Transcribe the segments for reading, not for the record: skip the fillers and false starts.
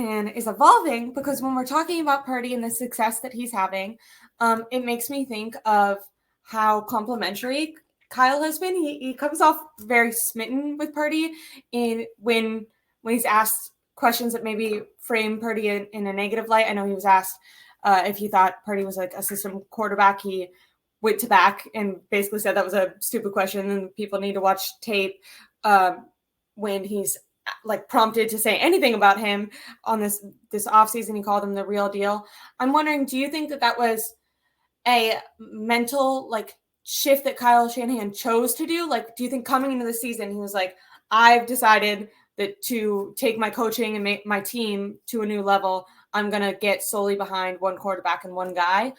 and is evolving, because when we're talking about Purdy and the success that he's having, it makes me think of how complimentary Kyle has been. He comes off very smitten with Purdy when he's asked questions that maybe frame Purdy in a negative light. I know he was asked if he thought Purdy was like a system quarterback. He went to back and basically said that was a stupid question and people need to watch tape when he's like prompted to say anything about him on this offseason. He called him the real deal. I'm wondering, do you think that was a mental like shift that Kyle Shanahan chose to do? Like, do you think coming into the season, he was like, I've decided that to take my coaching and make my team to a new level, I'm going to get solely behind one quarterback and one guy?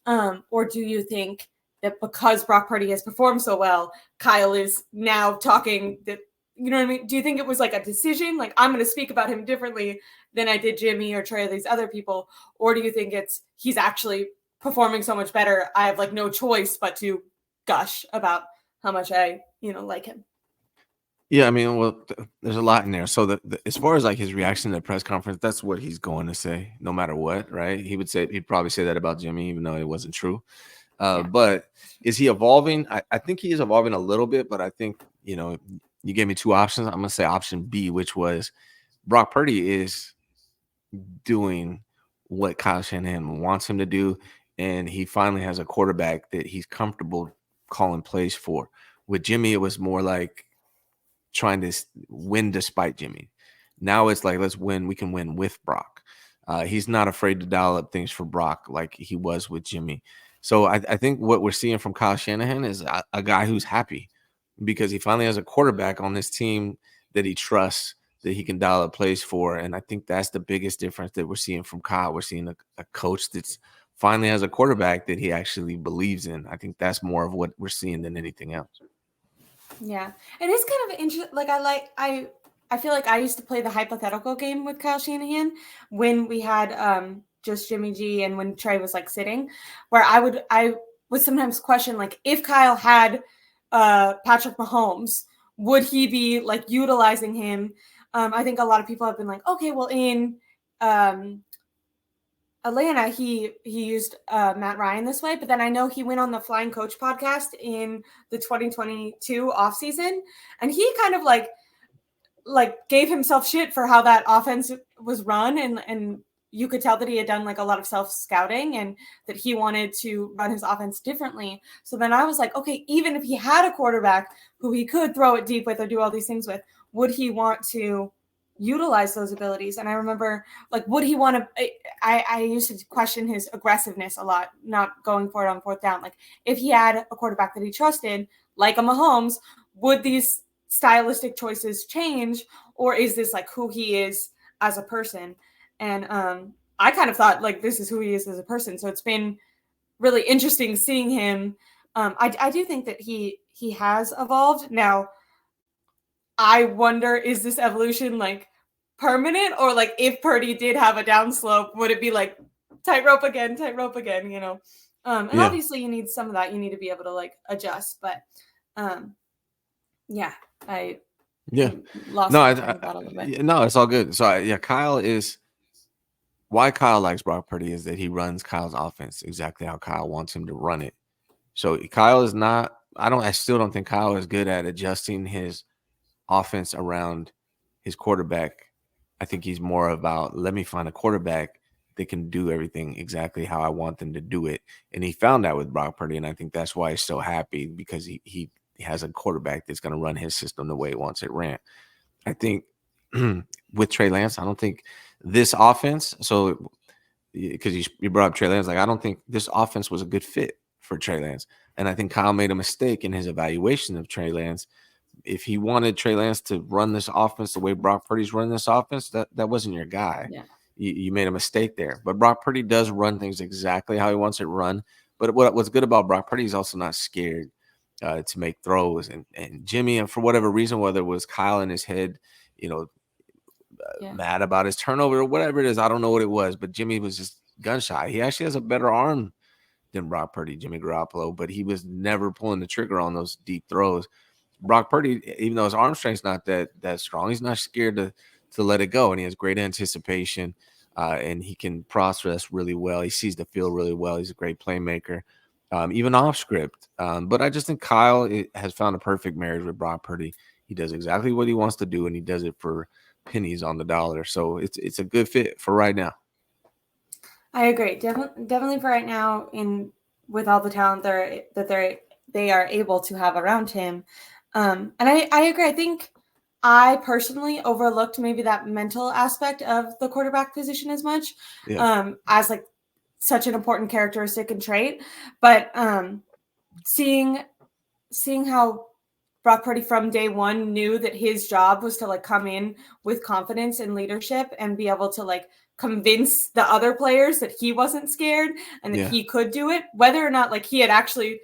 Or do you think that because Brock Purdy has performed so well, Kyle is now talking that, you know what I mean? Do you think it was like a decision? Like, I'm going to speak about him differently than I did Jimmy or Trey or these other people? Or do you think he's actually performing so much better, I have like no choice but to gush about how much I, like him? Yeah, I mean, well, there's a lot in there. So as far as like his reaction to the press conference, that's what he's going to say, no matter what, right? He'd probably say that about Jimmy, even though it wasn't true. But is he evolving? I think he is evolving a little bit, but I think, you gave me two options. I'm going to say option B, which was Brock Purdy is doing what Kyle Shanahan wants him to do. And he finally has a quarterback that he's comfortable calling plays for. With Jimmy, it was more like trying to win despite Jimmy. Now it's like, let's win. We can win with Brock. He's not afraid to dial up things for Brock like he was with Jimmy. So I think what we're seeing from Kyle Shanahan is a guy who's happy because he finally has a quarterback on this team that he trusts, that he can dial up plays for. And I think that's the biggest difference that we're seeing from Kyle. We're seeing a coach that's finally has a quarterback that he actually believes in. I think that's more of what we're seeing than anything else. Yeah. It is kind of interesting. Like, I feel like I used to play the hypothetical game with Kyle Shanahan when we had just Jimmy G and when Trey was like sitting, where I would sometimes question, like, if Kyle had Patrick Mahomes, would he be like utilizing him? I think a lot of people have been like, okay, well, in Atlanta, he used Matt Ryan this way, but then I know he went on the Flying Coach podcast in the 2022 offseason, and he kind of like gave himself shit for how that offense was run, and you could tell that he had done like a lot of self-scouting and that he wanted to run his offense differently. So then I was like, okay, even if he had a quarterback who he could throw it deep with or do all these things with, would he want to utilize those abilities? And I remember, like, would he want to I used to question his aggressiveness a lot, not going for it on fourth down. Like, if he had a quarterback that he trusted, like a Mahomes, would these stylistic choices change, or is this like who he is as a person? And I kind of thought like this is who he is as a person. So it's been really interesting seeing him. I do think that he has evolved. Now, I wonder, is this evolution like permanent, or like if Purdy did have a downslope, would it be like tightrope again, you know? And obviously you need some of that. You need to be able to like adjust, but yeah, I lost my train of thought a little bit. No, it's all good. So Kyle is why Kyle likes Brock Purdy is that he runs Kyle's offense exactly how Kyle wants him to run it. So Kyle is not. I still don't think Kyle is good at adjusting his offense around his quarterback. I think he's more about let me find a quarterback that can do everything exactly how I want them to do it. And he found that with Brock Purdy, and I think that's why he's so happy because he has a quarterback that's going to run his system the way he wants it ran. I think with Trey Lance, I don't think this offense. So because you brought up Trey Lance, like I don't think this offense was a good fit for Trey Lance, and I think Kyle made a mistake in his evaluation of Trey Lance. If he wanted Trey Lance to run this offense the way Brock Purdy's running this offense, that wasn't your guy. Yeah. You made a mistake there. But Brock Purdy does run things exactly how he wants it run. But what's good about Brock Purdy is also not scared to make throws. And Jimmy, and for whatever reason, whether it was Kyle in his head, mad about his turnover or whatever it is, I don't know what it was. But Jimmy was just gun shy. He actually has a better arm than Brock Purdy, Jimmy Garoppolo, but he was never pulling the trigger on those deep throws. Brock Purdy, even though his arm strength's not that strong, he's not scared to to let it go, and he has great anticipation, and he can process really well. He sees the field really well. He's a great playmaker, even off script. But I just think Kyle has found a perfect marriage with Brock Purdy. He does exactly what he wants to do, and he does it for pennies on the dollar. So it's a good fit for right now. I agree. Definitely for right now, in with all the talent they are able to have around him. And I agree. I think I personally overlooked maybe that mental aspect of the quarterback position as much, Yeah, as like such an important characteristic and trait. But seeing seeing how Brock Purdy from day one knew that his job was to like come in with confidence and leadership and be able to like convince the other players that he wasn't scared and that yeah, he could do it, whether or not like he had actually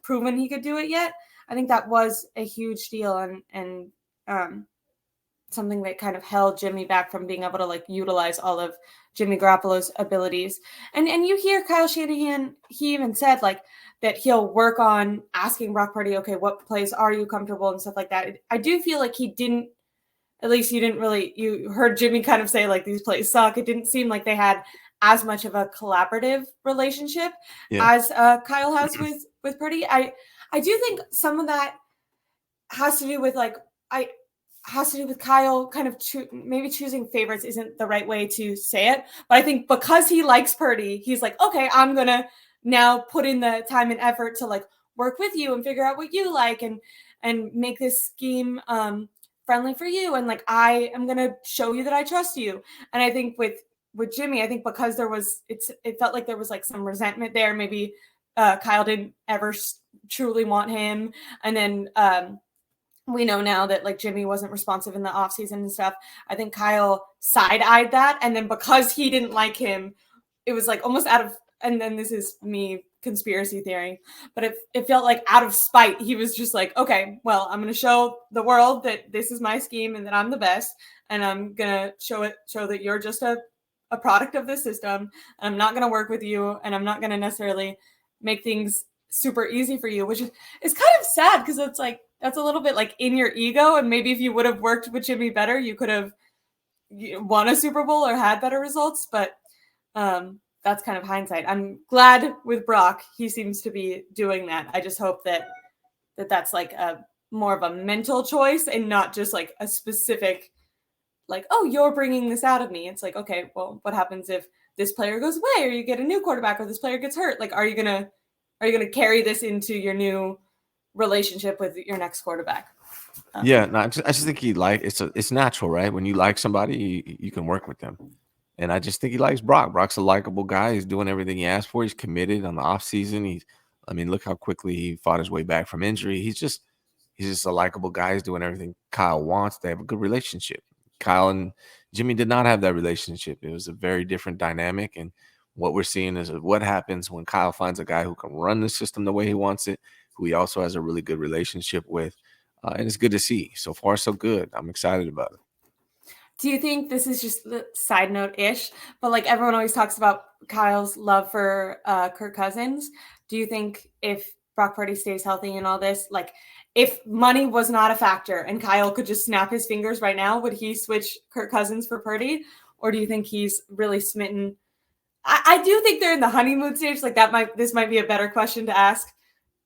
proven he could do it yet. I think that was a huge deal, and um, something that kind of held Jimmy back from being able to like utilize all of Jimmy Garoppolo's abilities. And you hear Kyle Shanahan, he even said like that he'll work on asking Brock Purdy, okay, what plays are you comfortable and stuff like that. I do feel like he didn't, at least you didn't really, you heard Jimmy kind of say like these plays suck. It didn't seem like they had as much of a collaborative relationship yeah, as Kyle has with Purdy. I do think some of that has to do with like I has to do with Kyle kind of maybe choosing favorites isn't the right way to say it, but I think because he likes Purdy, he's like, okay, I'm gonna now put in the time and effort to like work with you and figure out what you like and make this scheme friendly for you, and like I am gonna show you that I trust you. And I think with Jimmy, I think because it felt like there was like some resentment there. Maybe Kyle didn't ever truly want him, and then we know now that like Jimmy wasn't responsive in the offseason and stuff. I think Kyle side-eyed that. And then because he didn't like him, it was like almost out of, and then this is me conspiracy theory, but it felt like out of spite. He was just like, okay, well, I'm going to show the world that this is my scheme and that I'm the best. And I'm going to show that you're just a product of the system. And I'm not going to work with you. And I'm not going to necessarily make things super easy for you, which is kind of sad because it's like, that's a little bit like in your ego. And maybe if you would have worked with Jimmy better, you could have won a Super Bowl or had better results. But that's kind of hindsight. I'm glad with Brock, he seems to be doing that. I just hope that's like a more of a mental choice and not just like a specific, like, oh, you're bringing this out of me. It's like, okay, well, what happens if this player goes away or you get a new quarterback or this player gets hurt? Like, are you gonna carry this into your new relationship with your next quarterback? yeah. No, I just think it's natural, right? When you like somebody, you can work with them. And I just think he likes Brock. Brock's a likable guy. He's doing everything he asked for. He's committed on the offseason. I mean, look how quickly he fought his way back from injury. He's just a likable guy. He's doing everything Kyle wants. They have a good relationship. Kyle and Jimmy did not have that relationship. It was a very different dynamic. And what we're seeing is what happens when Kyle finds a guy who can run the system the way he wants it, who he also has a really good relationship with. And it's good to see. So far, so good. I'm excited about it. Do you think this is just the side note ish, but like everyone always talks about Kyle's love for Kirk Cousins? Do you think if Brock Purdy stays healthy and all this, like if money was not a factor and Kyle could just snap his fingers right now, would he switch Kirk Cousins for Purdy? Or do you think he's really smitten? I do think they're in the honeymoon stage. Like this might be a better question to ask.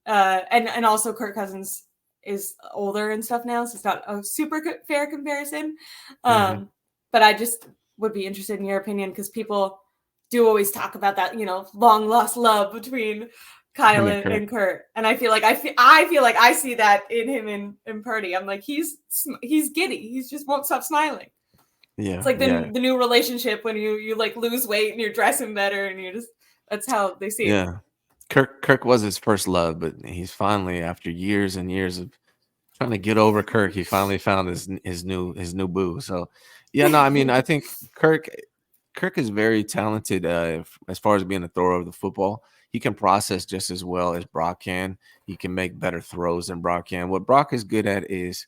And also Kirk Cousins is older and stuff now, so it's not a super fair comparison. Mhm. But I just would be interested in your opinion because people do always talk about that, long lost love between Kyle Him and Kirk. and Kurt, and I feel like I see that in him and Purdy. I'm like he's giddy. He just won't stop smiling. It's Yeah, like yeah, the new relationship when you like lose weight and you're dressing better and you just that's how they see it. yeah. Kirk was his first love, but he's finally, after years and years of trying to get over Kirk, he finally found his new boo. So, yeah, no, I mean, I think Kirk is very talented as far as being a thrower of the football. He can process just as well as Brock can. He can make better throws than Brock can. What Brock is good at is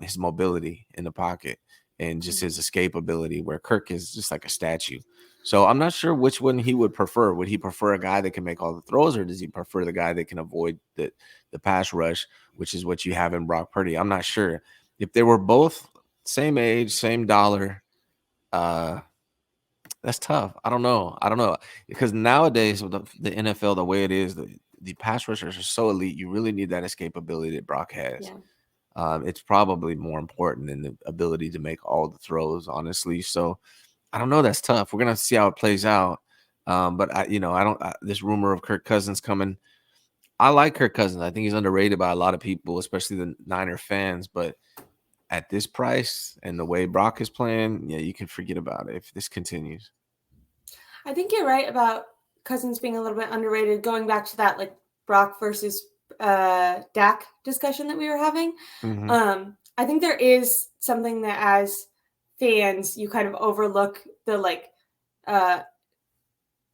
his mobility in the pocket and just his escape ability, where Kirk is just like a statue. So I'm not sure which one he would prefer. Would he prefer a guy that can make all the throws, or does he prefer the guy that can avoid the pass rush, which is what you have in Brock Purdy? I'm not sure. If they were both same age, same dollar. Uh, that's tough. I don't know. Because nowadays with the NFL, the way it is, the pass rushers are so elite. You really need that escapability that Brock has. Yeah. It's probably more important than the ability to make all the throws, honestly. So I don't know. That's tough. We're gonna see how it plays out. But I don't. This rumor of Kirk Cousins coming. I like Kirk Cousins. I think he's underrated by a lot of people, especially the Niner fans. But at this price and the way Brock is playing, yeah, you can forget about it if this continues. I think you're right about Cousins being a little bit underrated. Going back to that, like Brock versus Dak discussion that we were having, Mm-hmm. I think there is something that as fans you kind of overlook the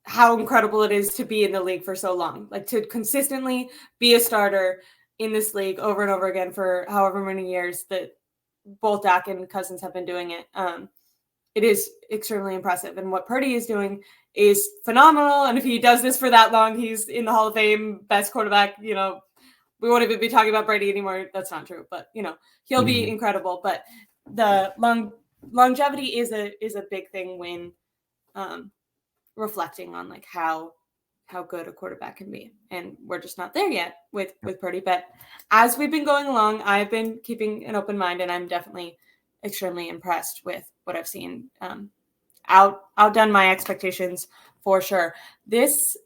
how incredible it is to be in the league for so long, like to consistently be a starter in this league over and over again for however many years that both Dak and Cousins have been doing it. It is extremely impressive. And what Purdy is doing is phenomenal. And if he does this for that long, he's in the Hall of Fame, best quarterback. We won't even be talking about Brady anymore. That's not true. But, he'll be Mm-hmm. incredible. But the longevity is a big thing when reflecting on like how good a quarterback can be. And we're just not there yet with Purdy. But as we've been going along, I've been keeping an open mind, and I'm definitely extremely impressed with what I've seen. Outdone my expectations for sure. This